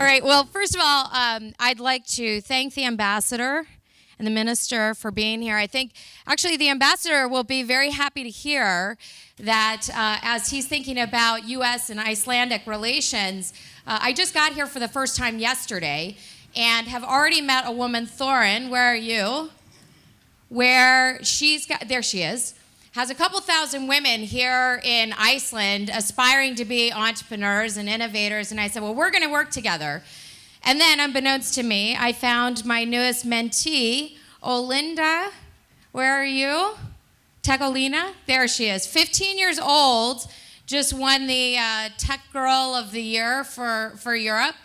right. Well, first of all, I'd like to thank the ambassador and the minister for being here. I think actually the ambassador will be very happy to hear that as he's thinking about U.S. and Icelandic relations, I just got here for the first time yesterday and have already met a woman, Thorin. Where are you? Where she's got, there she is, has a couple thousand women here in Iceland aspiring to be entrepreneurs and innovators. And I said, well, we're going to work together. And then, unbeknownst to me, I found my newest mentee, Olinda. Where are you? Tegolina? There she is. 15 years old, just won the Tech Girl of the Year for Europe.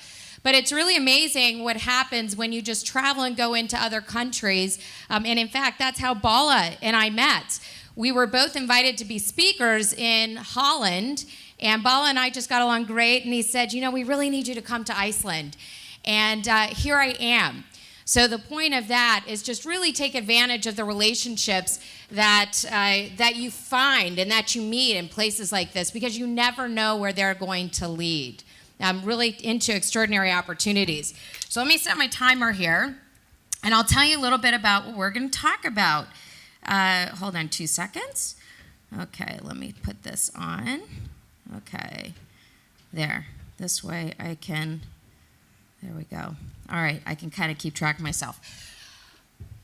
But it's really amazing what happens when you just travel and go into other countries. And in fact, that's how Bala and I met. We were both invited to be speakers in Holland, and Bala and I just got along great, and he said, you know, we really need you to come to Iceland. And here I am. So the point of that is just really take advantage of the relationships that you find and that you meet in places like this, because you never know where they're going to lead. I'm really into extraordinary opportunities. So let me set my timer here, and I'll tell you a little bit about what we're going to talk about. Hold on 2 seconds. Okay, let me put this on. Okay, there. This way I can... There we go. All right, I can kind of keep track of myself.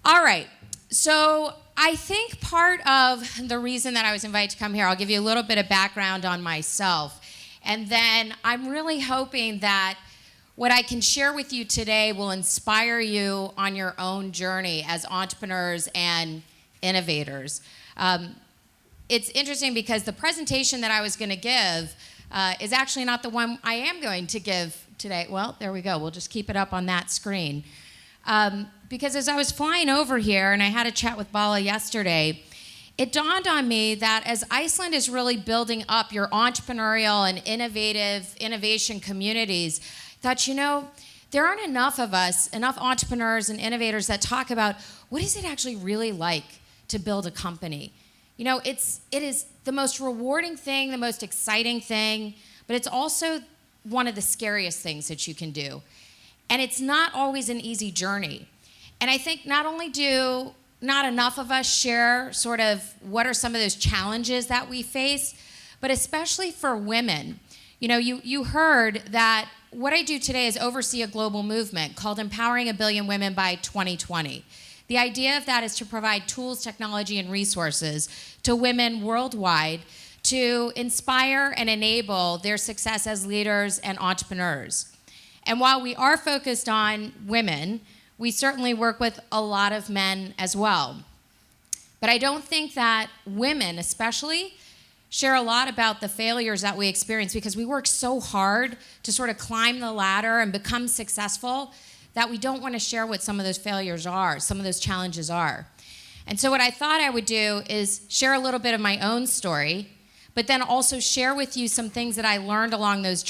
All right, so I think part of the reason that I was invited to come here, I'll give you a little bit of background on myself, and then I'm really hoping that what I can share with you today will inspire you on your own journey as entrepreneurs and innovators. It's interesting because the presentation that I was going to give is actually not the one I am going to give today. Well, there we go. We'll just keep it up on that screen. Because as I was flying over here, and I had a chat with Bala yesterday, it dawned on me that as Iceland is really building up your entrepreneurial and innovation communities, I thought, you know, there aren't enough of us, enough entrepreneurs and innovators that talk about what is it actually really like to build a company. You know, it is the most rewarding thing, the most exciting thing, but it's also one of the scariest things that you can do. And it's not always an easy journey. And I think not only do not enough of us share sort of what are some of those challenges that we face, but especially for women. You know, you heard that what I do today is oversee a global movement called Empowering a Billion Women by 2020. The idea of that is to provide tools, technology, and resources to women worldwide to inspire and enable their success as leaders and entrepreneurs. And while we are focused on women, we certainly work with a lot of men as well. But I don't think that women especially share a lot about the failures that we experience, because we work so hard to sort of climb the ladder and become successful that we don't want to share what some of those failures are, some of those challenges are. And so what I thought I would do is share a little bit of my own story, but then also share with you some things that I learned along that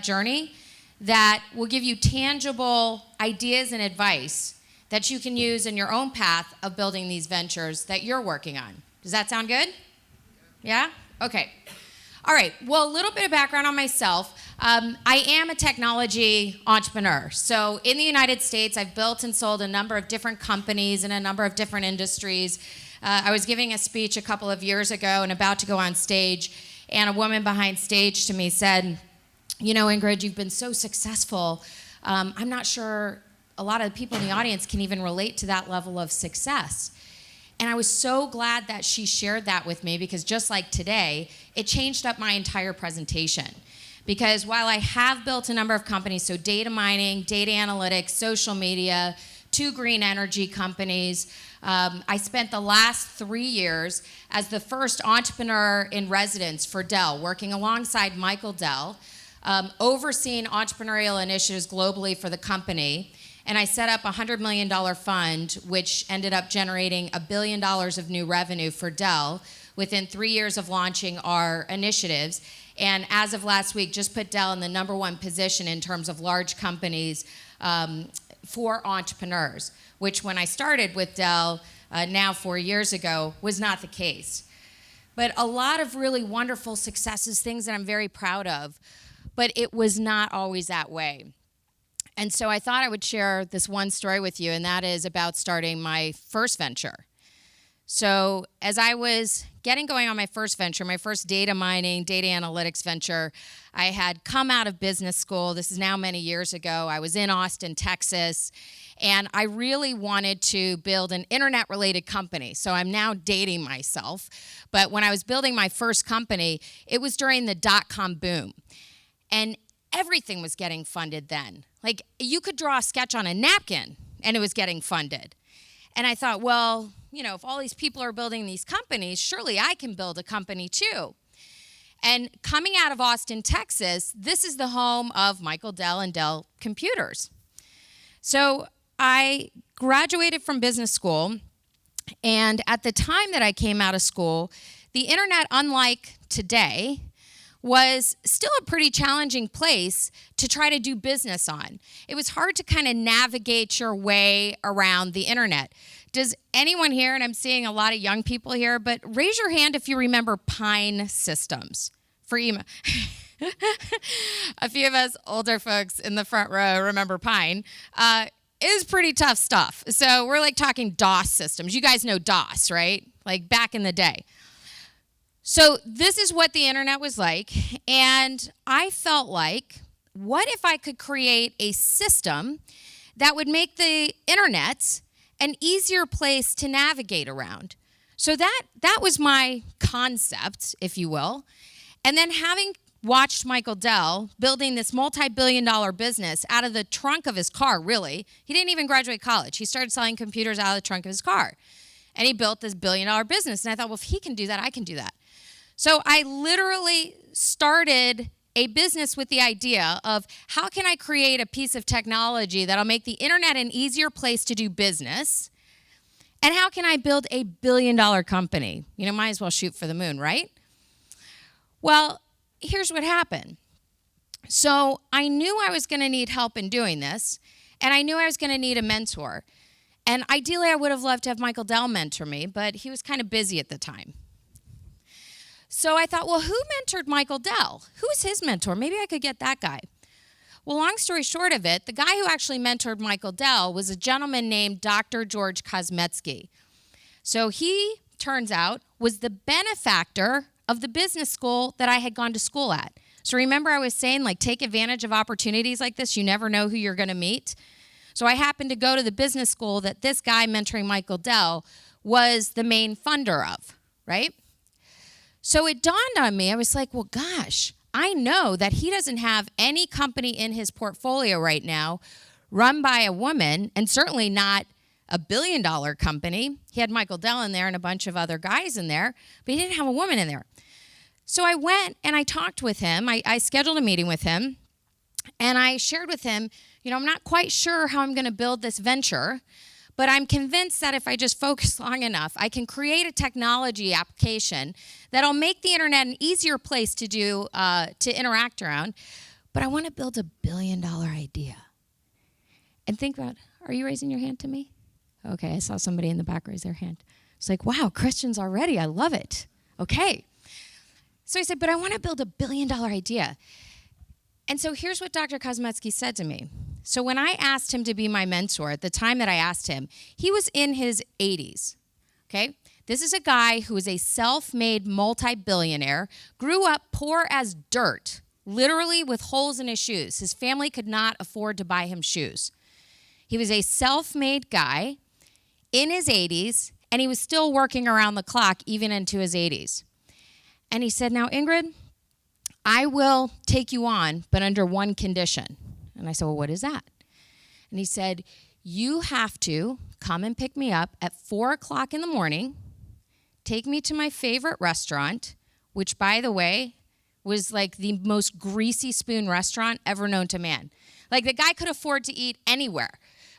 journey that will give you tangible ideas and advice that you can use in your own path of building these ventures that you're working on. Does that sound good? Yeah? Okay. All right. Well, a little bit of background on myself. I am a technology entrepreneur. So in the United States, I've built and sold a number of different companies in a number of different industries. I was giving a speech a couple of years ago and about to go on stage, and a woman behind stage to me said, you know, Ingrid, you've been so successful. I'm not sure a lot of the people in the audience can even relate to that level of success. And I was so glad that she shared that with me, because just like today, it changed up my entire presentation. Because while I have built a number of companies, so data mining, data analytics, social media, 2 green energy companies, I spent the last 3 years as the first entrepreneur in residence for Dell, working alongside Michael Dell, overseeing entrepreneurial initiatives globally for the company. And I set up a $100 million fund, which ended up generating $1 billion of new revenue for Dell within 3 years of launching our initiatives. And as of last week, just put Dell in the #1 position in terms of large companies for entrepreneurs, which when I started with Dell now 4 years ago was not the case. But a lot of really wonderful successes, things that I'm very proud of, but it was not always that way. And so I thought I would share this one story with you, and that is about starting my first venture. So as I was getting going on my first venture, my first data mining, data analytics venture, I had come out of business school. This is now many years ago. I was in Austin, Texas, and I really wanted to build an internet-related company. So I'm now dating myself. But when I was building my first company, it was during the dot-com boom. And everything was getting funded then. Like, you could draw a sketch on a napkin, and it was getting funded. And I thought, well, if all these people are building these companies, surely I can build a company too. And coming out of Austin, Texas, this is the home of Michael Dell and Dell Computers. So I graduated from business school, and at the time that I came out of school, the internet, unlike today, was still a pretty challenging place to try to do business on. It was hard to kind of navigate your way around the internet. Does anyone here, and I'm seeing a lot of young people here, but raise your hand if you remember Pine systems for email. A few of us older folks in the front row remember Pine. It was pretty tough stuff. So we're like talking DOS systems. You guys know DOS, right? Like back in the day. So this is what the internet was like, and I felt like, what if I could create a system that would make the internet an easier place to navigate around? So that was my concept, if you will. And then having watched Michael Dell building this multi-billion-dollar business out of the trunk of his car, really. He didn't even graduate college. He started selling computers out of the trunk of his car. And he built this billion-dollar business. And I thought, well, if he can do that, I can do that. So I literally started a business with the idea of, how can I create a piece of technology that'll make the internet an easier place to do business? And how can I build a billion-dollar company? Might as well shoot for the moon, right? Well, here's what happened. So I knew I was going to need help in doing this, and I knew I was going to need a mentor. And ideally, I would have loved to have Michael Dell mentor me, but he was kind of busy at the time. So I thought, well, who mentored Michael Dell? Who was his mentor? Maybe I could get that guy. Well, long story short of it, the guy who actually mentored Michael Dell was a gentleman named Dr. George Kosmetsky. So he, turns out, was the benefactor of the business school that I had gone to school at. So remember I was saying, like, take advantage of opportunities like this. You never know who you're going to meet. So I happened to go to the business school that this guy mentoring Michael Dell was the main funder of, right? So it dawned on me, I was like, well, gosh, I know that he doesn't have any company in his portfolio right now run by a woman, and certainly not a billion-dollar company. He had Michael Dell in there and a bunch of other guys in there, but he didn't have a woman in there. So I went and I talked with him. I scheduled a meeting with him, and I shared with him, I'm not quite sure how I'm going to build this venture, but I'm convinced that if I just focus long enough, I can create a technology application that'll make the internet an easier place to interact around. But I want to build $1 billion idea. And think about, are you raising your hand to me? Okay, I saw somebody in the back raise their hand. It's like, wow, Christians already, I love it. Okay. So I said, but I want to build $1 billion idea. And so here's what Dr. Kosmetsky said to me. So when I asked him to be my mentor, at the time that I asked him, he was in his 80s, okay? This is a guy who is a self-made multi-billionaire, grew up poor as dirt, literally with holes in his shoes. His family could not afford to buy him shoes. He was a self-made guy in his 80s, and he was still working around the clock even into his 80s. And he said, now, Ingrid, I will take you on, but under one condition. And I said, well, what is that? And he said, you have to come and pick me up at 4 o'clock in the morning, take me to my favorite restaurant, which, by the way, was like the most greasy spoon restaurant ever known to man. Like, the guy could afford to eat anywhere,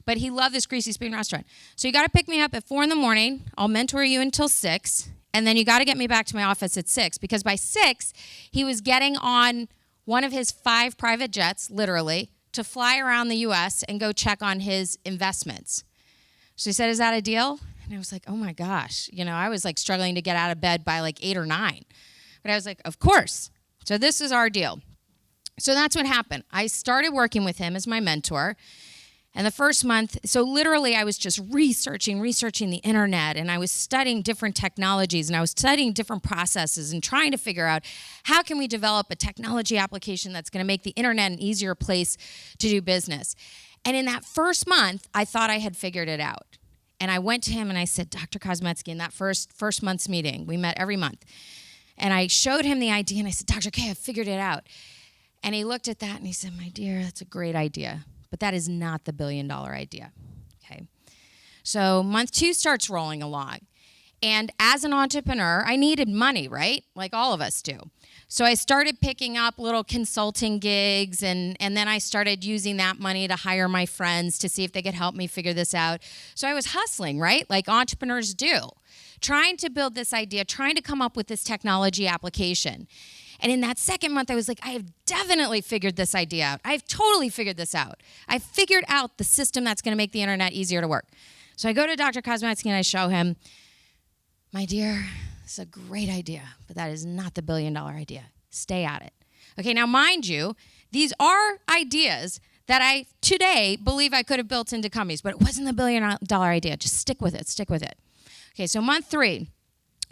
but he loved this greasy spoon restaurant. So you got to pick me up at 4 in the morning. I'll mentor you until 6. And then you got to get me back to my office at 6, because by 6, he was getting on one of his 5 private jets, literally, to fly around the U.S. and go check on his investments. So he said, is that a deal? And I was like, oh my gosh. I was like struggling to get out of bed by like 8 or 9. But I was like, of course. So this is our deal. So that's what happened. I started working with him as my mentor. And the first month, so literally I was just researching the internet, and I was studying different technologies, and I was studying different processes and trying to figure out how can we develop a technology application that's going to make the internet an easier place to do business. And in that first month, I thought I had figured it out. And I went to him and I said, Dr. Kosmetsky, in that first month's meeting, we met every month. And I showed him the idea, and I said, Dr. K, I figured it out. And he looked at that and he said, my dear, that's a great idea, but that is not the $1 billion idea, okay? So month 2 starts rolling along. And as an entrepreneur, I needed money, right? Like all of us do. So I started picking up little consulting gigs, and then I started using that money to hire my friends to see if they could help me figure this out. So I was hustling, right? Like entrepreneurs do, trying to build this idea, trying to come up with this technology application. And in that second month, I was like, I have definitely figured this idea out. I've totally figured this out. I figured out the system that's going to make the internet easier to work. So I go to Dr. Kosmetsky and I show him, my dear, this is a great idea, but that is not the $1 billion idea. Stay at it. Okay, now mind you, these are ideas that I today believe I could have built into companies, but it wasn't the $1 billion idea. Just stick with it, stick with it. Okay, so month 3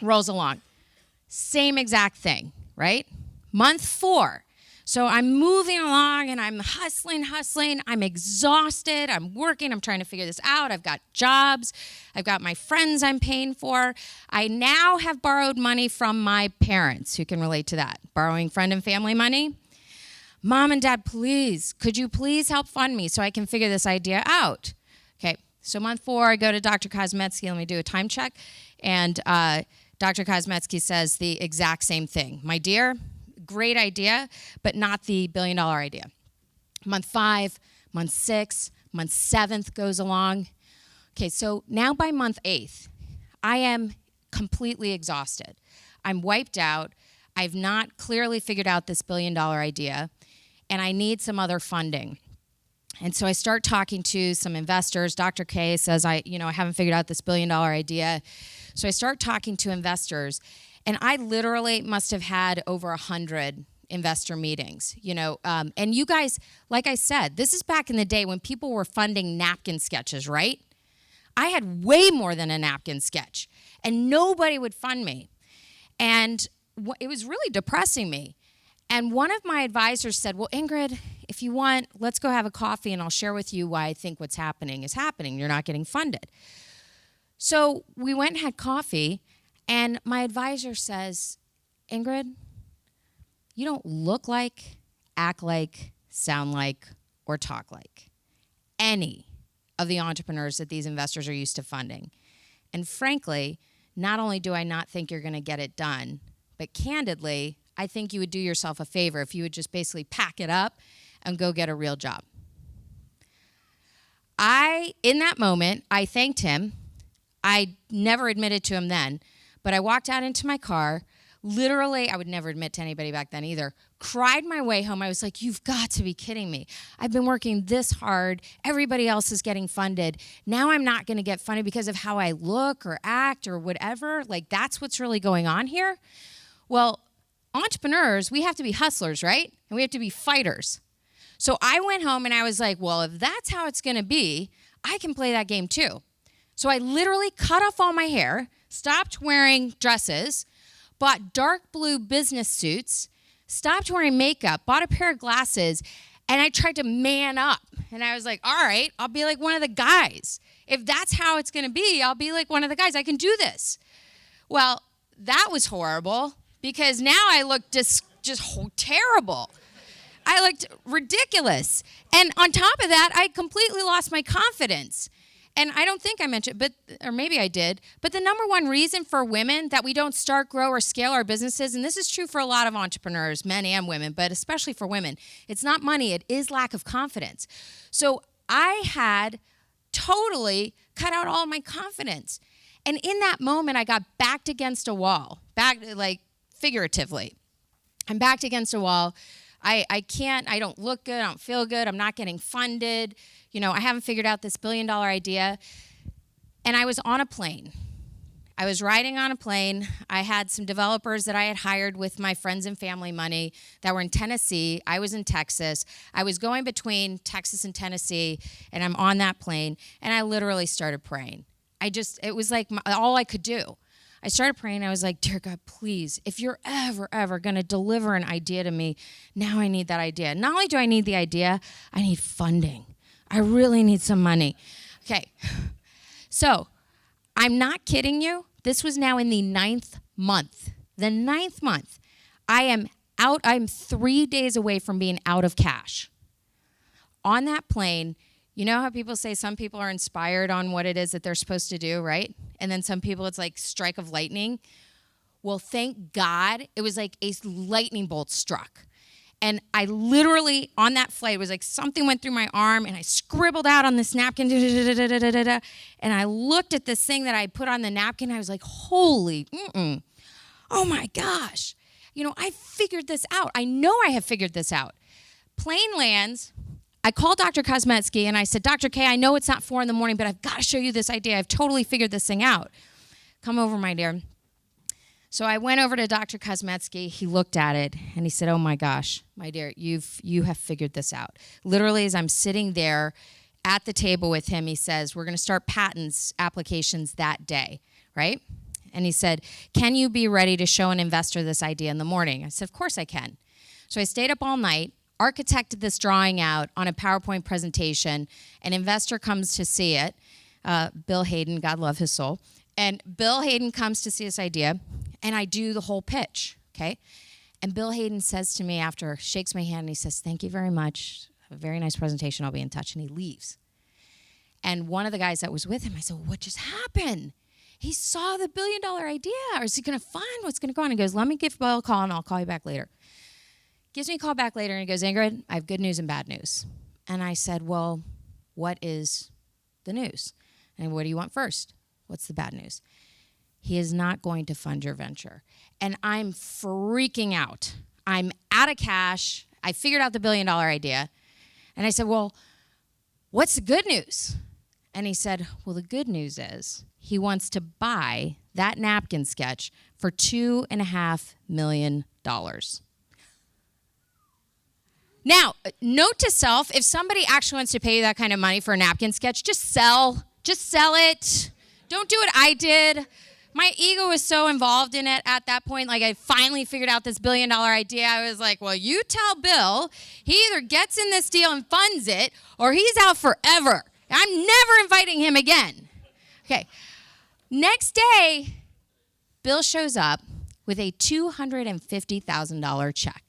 rolls along. Same exact thing. Right? Month 4. So I'm moving along and I'm hustling. I'm exhausted. I'm working. I'm trying to figure this out. I've got jobs. I've got my friends I'm paying for. I now have borrowed money from my parents. Who can relate to that? Borrowing friend and family money. Mom and Dad, please, could you please help fund me so I can figure this idea out? Okay, so month 4, I go to Dr. Kosmetsky. Let me do a time check. And Dr. Kosmetsky says the exact same thing. My dear, great idea, but not the $1 billion idea. Month 5, month 6, month 7th goes along. Okay, so now by month 8th, I am completely exhausted. I'm wiped out. I've not clearly figured out this $1 billion idea, and I need some other funding. And so I start talking to some investors. Dr. K says, I haven't figured out this $1 billion idea. So I start talking to investors, and I literally must have had over 100 investor meetings, and you guys, like I said, this is back in the day when people were funding napkin sketches, right? I had way more than a napkin sketch, and nobody would fund me. And it was really depressing me. And one of my advisors said, well, Ingrid, if you want, let's go have a coffee and I'll share with you why I think what's happening is happening. You're not getting funded. So we went and had coffee, and my advisor says, Ingrid, you don't look like, act like, sound like, or talk like any of the entrepreneurs that these investors are used to funding. And frankly, not only do I not think you're going to get it done, but candidly, I think you would do yourself a favor if you would just basically pack it up and go get a real job. In that moment, I thanked him. I never admitted to him then, but I walked out into my car. Literally, I would never admit to anybody back then either, cried my way home. I was like, you've got to be kidding me. I've been working this hard. Everybody else is getting funded. Now I'm not going to get funded because of how I look or act or whatever. Like, that's what's really going on here. Well, entrepreneurs, we have to be hustlers, right? And we have to be fighters. So I went home and I was like, well, if that's how it's going to be, I can play that game too. So I literally cut off all my hair, stopped wearing dresses, bought dark blue business suits, stopped wearing makeup, bought a pair of glasses, and I tried to man up. And I was like, all right, I'll be like one of the guys. If that's how it's going to be, I'll be like one of the guys. I can do this. Well, that was horrible because now I look just terrible. I looked ridiculous. And on top of that, I completely lost my confidence. And I don't think I mentioned, or maybe I did, but the number one reason for women that we don't start, grow, or scale our businesses, and this is true for a lot of entrepreneurs, men and women, but especially for women, it's not money, it is lack of confidence. So I had totally cut out all my confidence. And in that moment, I got backed against a wall, like figuratively. I'm backed against a wall. I don't look good, I don't feel good, I'm not getting funded. I haven't figured out this $1 billion idea. And I was on a plane. I was riding on a plane. I had some developers that I had hired with my friends and family money that were in Tennessee. I was in Texas. I was going between Texas and Tennessee, and I'm on that plane, and I literally started praying. It was like all I could do. I started praying. I was like, dear God, please, if you're ever going to deliver an idea to me, now I need that idea. Not only do I need the idea, I need funding. I really need some money. Okay, so I'm not kidding you. This was now in the 9th month. The 9th month. I'm 3 days away from being out of cash. On that plane, you know how people say some people are inspired on what it is that they're supposed to do, right? And then some people, it's like strike of lightning. Well, thank God, it was like a lightning bolt struck. And I literally, on that flight, it was like something went through my arm, and I scribbled out on this napkin, and I looked at this thing that I put on the napkin, and I was like, holy, oh my gosh. I figured this out. I know I have figured this out. Plane lands. I called Dr. Kosmetsky, and I said, Dr. K, I know it's not 4 a.m, but I've got to show you this idea. I've totally figured this thing out. Come over, my dear. So I went over to Dr. Kosmetsky. He looked at it, and he said, oh, my gosh, my dear, you have figured this out. Literally, as I'm sitting there at the table with him, he says, we're going to start patents applications that day, right? And he said, can you be ready to show an investor this idea in the morning? I said, of course I can. So I stayed up all night, architected this drawing out on a PowerPoint presentation. An investor comes to see it, Bill Hayden, God love his soul. And Bill Hayden comes to see this idea, and I do the whole pitch, okay? And Bill Hayden says to me after, shakes my hand, and he says, thank you very much. A very nice presentation. I'll be in touch. And he leaves. And one of the guys that was with him, I said, what just happened? He saw the $1 billion idea. Or is he going to find what's going to go on? He goes, let me give Bill a call, and I'll call you back later. Gives me a call back later, and he goes, Ingrid, I have good news and bad news. And I said, well, what is the news? And what do you want first? What's the bad news? He is not going to fund your venture. And I'm freaking out. I'm out of cash. I figured out the $1 billion idea. And I said, well, what's the good news? And he said, well, the good news is he wants to buy that napkin sketch for $2.5 million. Now, note to self, if somebody actually wants to pay you that kind of money for a napkin sketch, just sell it. Don't do what I did. My ego was so involved in it at that point. Like, I finally figured out this $1 billion idea. I was like, well, you tell Bill, he either gets in this deal and funds it, or he's out forever. I'm never inviting him again. Okay. Next day, Bill shows up with a $250,000 check.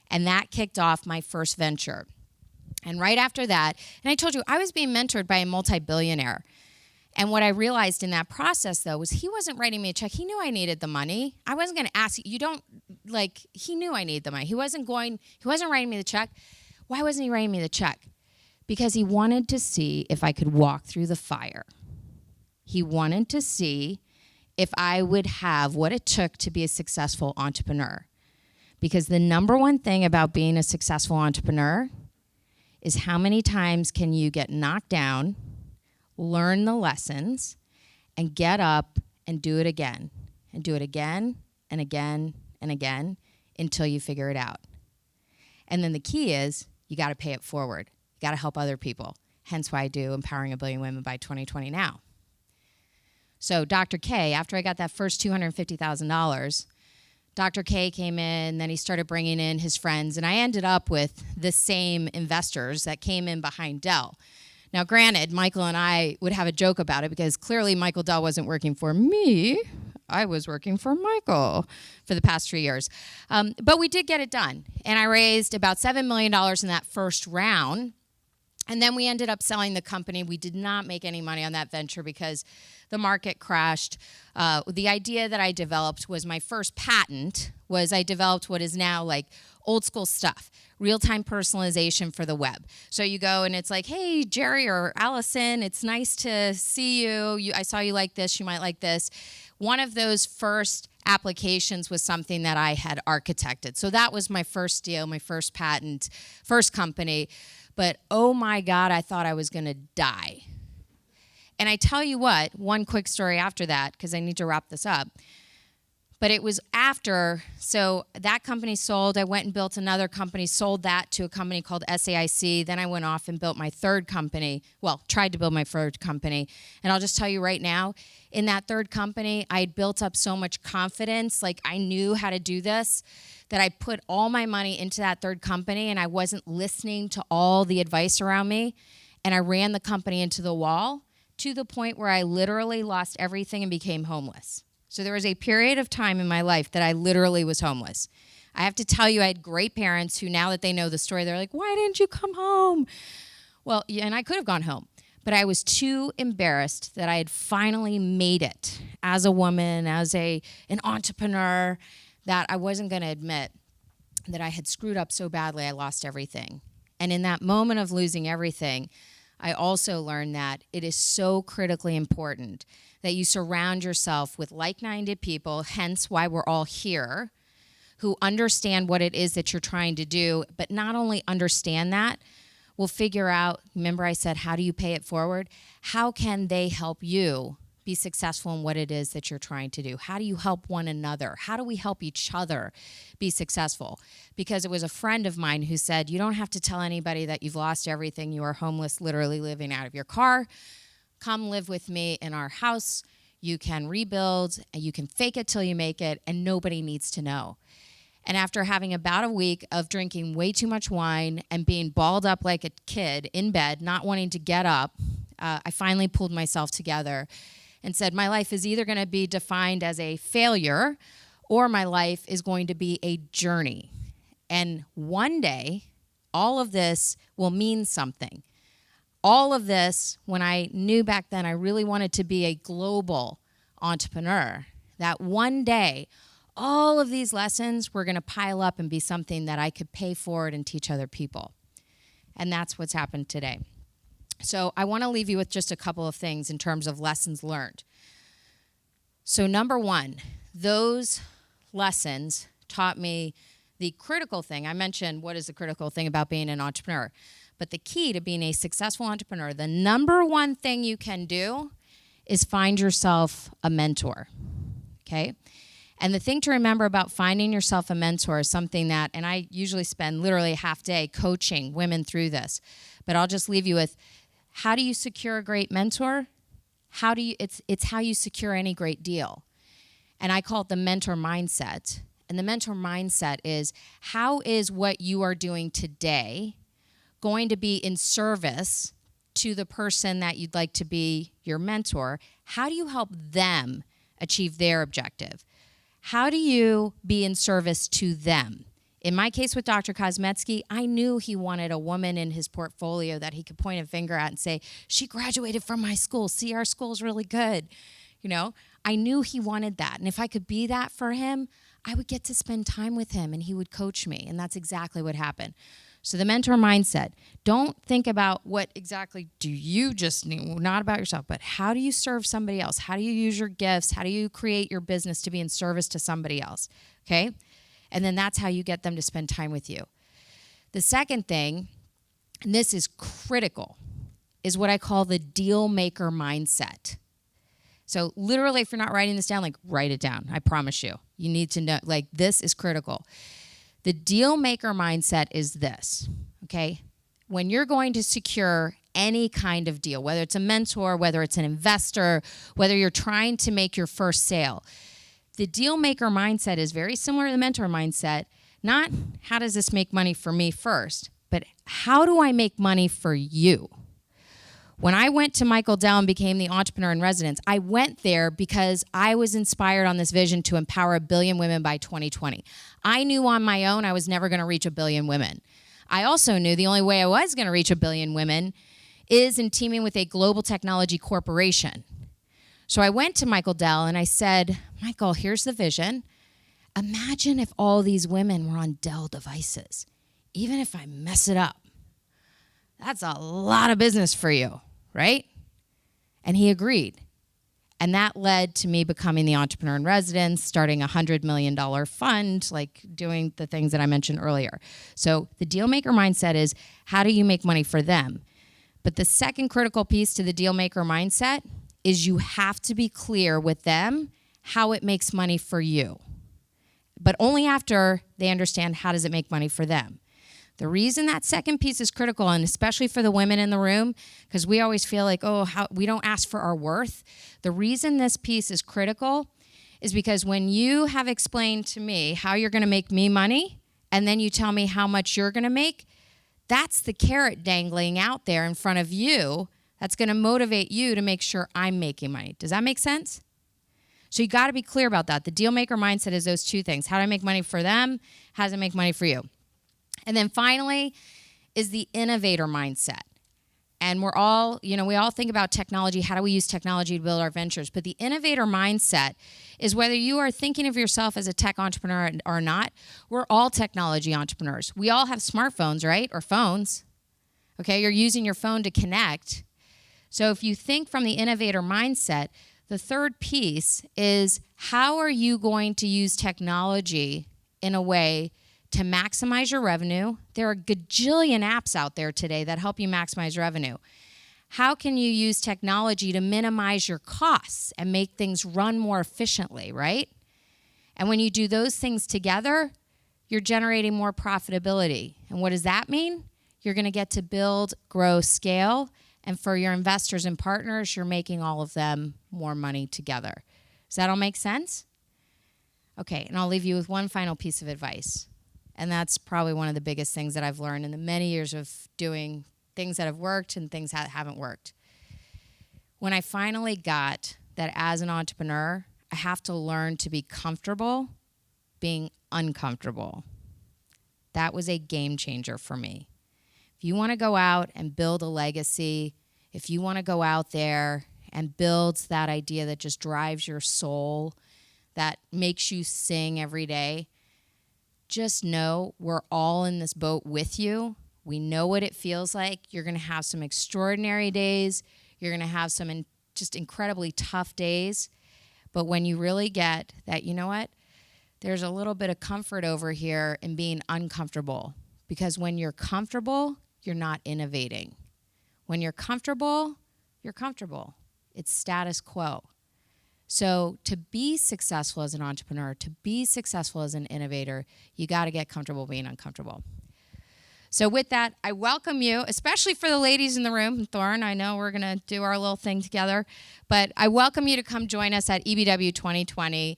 And that kicked off my first venture. And right after that, and I told you, I was being mentored by a multi-billionaire. And what I realized in that process, though, was he wasn't writing me a check. He knew I needed the money. I wasn't going to ask, he knew I needed the money. He wasn't writing me the check. Why wasn't he writing me the check? Because he wanted to see if I could walk through the fire. He wanted to see if I would have what it took to be a successful entrepreneur. Because the number one thing about being a successful entrepreneur is how many times can you get knocked down, learn the lessons, and get up and do it again, and do it again and again and again until you figure it out. And then the key is you got to pay it forward. You got to help other people. Hence why I do Empowering a Billion Women by 2020 now. So Dr. K, after I got that first $250,000, Dr. K came in, then he started bringing in his friends, and I ended up with the same investors that came in behind Dell. Now, granted, Michael and I would have a joke about it because clearly Michael Dell wasn't working for me. I was working for Michael for the past 3 years. But we did get it done, and I raised about $7 million in that first round. And then we ended up selling the company. We did not make any money on that venture because the market crashed. The idea that I developed was my first patent was I developed what is now like old school stuff, real-time personalization for the web. So you go and it's like, hey, Jerry or Allison, it's nice to see you. I saw you like this. You might like this. One of those first applications was something that I had architected. So that was my first deal, my first patent, first company. But oh my God, I thought I was going to die. And I tell you what, one quick story after that, because I need to wrap this up. But it was after, so that company sold. I went and built another company, sold that to a company called SAIC. Then I went off and built my third company. Well, tried to build my third company. And I'll just tell you right now, in that third company, I had built up so much confidence, like I knew how to do this, that I put all my money into that third company and I wasn't listening to all the advice around me. And I ran the company into the wall to the point where I literally lost everything and became homeless. So there was a period of time in my life that I literally was homeless. I have to tell you, I had great parents who, now that they know the story, they're like, why didn't you come home? Well, yeah, and I could have gone home, but I was too embarrassed that I had finally made it as a woman, as an entrepreneur, that I wasn't going to admit that I had screwed up so badly I lost everything. And in that moment of losing everything, I also learned that it is so critically important that you surround yourself with like-minded people, hence why we're all here, who understand what it is that you're trying to do, but not only understand that, will figure out, remember I said, how do you pay it forward? How can they help you be successful in what it is that you're trying to do? How do you help one another? How do we help each other be successful? Because it was a friend of mine who said, you don't have to tell anybody that you've lost everything. You are homeless, literally living out of your car. Come live with me in our house. You can rebuild, and you can fake it till you make it, and nobody needs to know. And after having about a week of drinking way too much wine and being balled up like a kid in bed, not wanting to get up, I finally pulled myself together and said, my life is either going to be defined as a failure or my life is going to be a journey. And one day, all of this will mean something. All of this, when I knew back then I really wanted to be a global entrepreneur, that one day, all of these lessons were going to pile up and be something that I could pay forward and teach other people. And that's what's happened today. So I want to leave you with just a couple of things in terms of lessons learned. So number one, those lessons taught me the critical thing. I mentioned what is the critical thing about being an entrepreneur. But the key to being a successful entrepreneur, the number one thing you can do is find yourself a mentor, okay? And the thing to remember about finding yourself a mentor is something that, and I usually spend literally a half day coaching women through this, but I'll just leave you with, how do you secure a great mentor? It's how you secure any great deal. And I call it the mentor mindset. And the mentor mindset is, how is what you are doing today going to be in service to the person that you'd like to be your mentor? How do you help them achieve their objective? How do you be in service to them? In my case with Dr. Kosmetsky, I knew he wanted a woman in his portfolio that he could point a finger at and say, she graduated from my school. See, our school's really good. You know, I knew he wanted that. And if I could be that for him, I would get to spend time with him and he would coach me. And that's exactly what happened. So the mentor mindset, don't think about what exactly do you just need, not about yourself, but how do you serve somebody else? How do you use your gifts? How do you create your business to be in service to somebody else? Okay? And then that's how you get them to spend time with you. The second thing, and this is critical, is what I call the Dealmaker Mindset. So literally, if you're not writing this down, like write it down. I promise you. You need to know, like this is critical. The Dealmaker Mindset is this, okay? When you're going to secure any kind of deal, whether it's a mentor, whether it's an investor, whether you're trying to make your first sale, the Dealmaker Mindset is very similar to the mentor mindset. Not how does this make money for me first, but how do I make money for you? When I went to Michael Dell and became the entrepreneur in residence, I went there because I was inspired on this vision to empower 1 billion women by 2020. I knew on my own I was never going to reach 1 billion women. I also knew the only way I was going to reach 1 billion women is in teaming with a global technology corporation. So I went to Michael Dell and I said, Michael, here's the vision. Imagine if all these women were on Dell devices, even if I mess it up. That's a lot of business for you, right? And he agreed. And that led to me becoming the entrepreneur in residence, starting a $100 million fund, like doing the things that I mentioned earlier. So the Dealmaker Mindset is, how do you make money for them? But the second critical piece to the Dealmaker Mindset is you have to be clear with them how it makes money for you. But only after they understand how does it make money for them. The reason that second piece is critical, and especially for the women in the room, because we always feel like, we don't ask for our worth. The reason this piece is critical is because when you have explained to me how you're going to make me money, and then you tell me how much you're going to make, that's the carrot dangling out there in front of you that's going to motivate you to make sure I'm making money. Does that make sense? So you got to be clear about that. The Dealmaker Mindset is those two things. How do I make money for them? How does it make money for you? And then finally is the Innovator Mindset. And we all think about technology. How do we use technology to build our ventures? But the Innovator Mindset is whether you are thinking of yourself as a tech entrepreneur or not, we're all technology entrepreneurs. We all have smartphones, right? Or phones. Okay, you're using your phone to connect. So if you think from the Innovator Mindset, the third piece is how are you going to use technology in a way to maximize your revenue? There are a gajillion apps out there today that help you maximize revenue. How can you use technology to minimize your costs and make things run more efficiently, right? And when you do those things together, you're generating more profitability. And what does that mean? You're going to get to build, grow, scale. And for your investors and partners, you're making all of them more money together. Does that all make sense? Okay, and I'll leave you with one final piece of advice. And that's probably one of the biggest things that I've learned in the many years of doing things that have worked and things that haven't worked. When I finally got that as an entrepreneur, I have to learn to be comfortable being uncomfortable. That was a game changer for me. If you want to go out and build a legacy, if you want to go out there and build that idea that just drives your soul, that makes you sing every day, just know we're all in this boat with you. We know what it feels like. You're going to have some extraordinary days. You're going to have some just incredibly tough days. But when you really get that, you know what? There's a little bit of comfort over here in being uncomfortable. Because when you're comfortable, you're not innovating. When you're comfortable, you're comfortable. It's status quo. So to be successful as an entrepreneur, to be successful as an innovator, you got to get comfortable being uncomfortable. So with that, I welcome you, especially for the ladies in the room. Thorne, I know we're going to do our little thing together, but I welcome you to come join us at EBW 2020.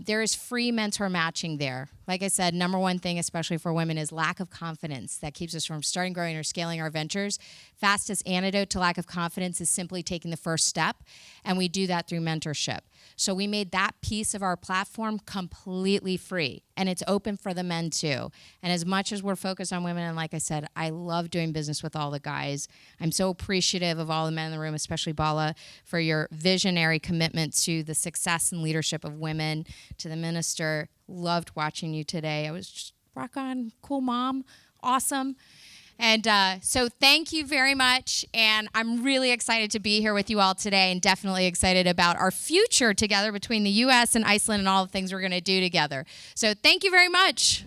There is free mentor matching there. Like I said, number one thing, especially for women, is lack of confidence that keeps us from starting, growing, or scaling our ventures. Fastest antidote to lack of confidence is simply taking the first step, and we do that through mentorship. So we made that piece of our platform completely free, and it's open for the men too. And as much as we're focused on women, and like I said, I love doing business with all the guys. I'm so appreciative of all the men in the room, especially Bala, for your visionary commitment to the success and leadership of women. To the minister, loved watching you today. I was just rock on, cool mom, awesome. And so thank you very much, and I'm really excited to be here with you all today, and definitely excited about our future together between the U.S. and Iceland and all the things we're going to do together. So thank you very much.